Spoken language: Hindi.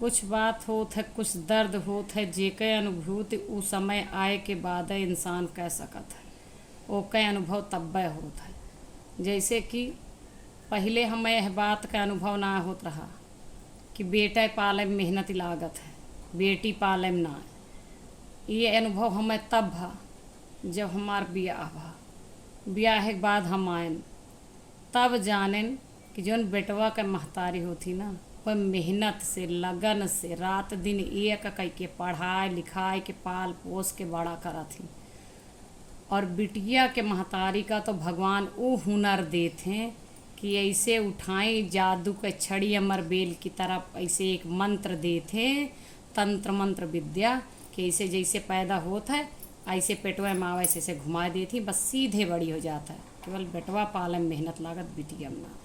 कुछ बात होत है, कुछ दर्द होत है, जेके अनुभूति उ समय आए के बाद इंसान कह सकत है। ओके अनुभव तब्बे होत है। जैसे कि पहले हमें यह बात का अनुभव ना होत रहा कि बेटा पाले में मेहनत लागत है, बेटी पाले में ना। ये अनुभव हमें तब भा जब हमार ब्याह भा। ब्याह के बाद हम आयन तब जानेन कि जौन बेटवा के महतारी होती ना, वह मेहनत से लगन से रात दिन एक कई के पढ़ाई लिखाई के पाल पोस के बड़ा करा थी। और बिटिया के महतारी का तो भगवान वो हुनर देते हैं कि ऐसे उठाएं जादू के छड़ी अमर बेल की तरफ, ऐसे एक मंत्र देते हैं, तंत्र मंत्र विद्या कि ऐसे जैसे पैदा होता है ऐसे पेटवा में आवे ऐसे घुमा देती, बस सीधे बड़ी हो जाता है। केवल बेटवा पाले में मेहनत लागत, बिटिया में ना।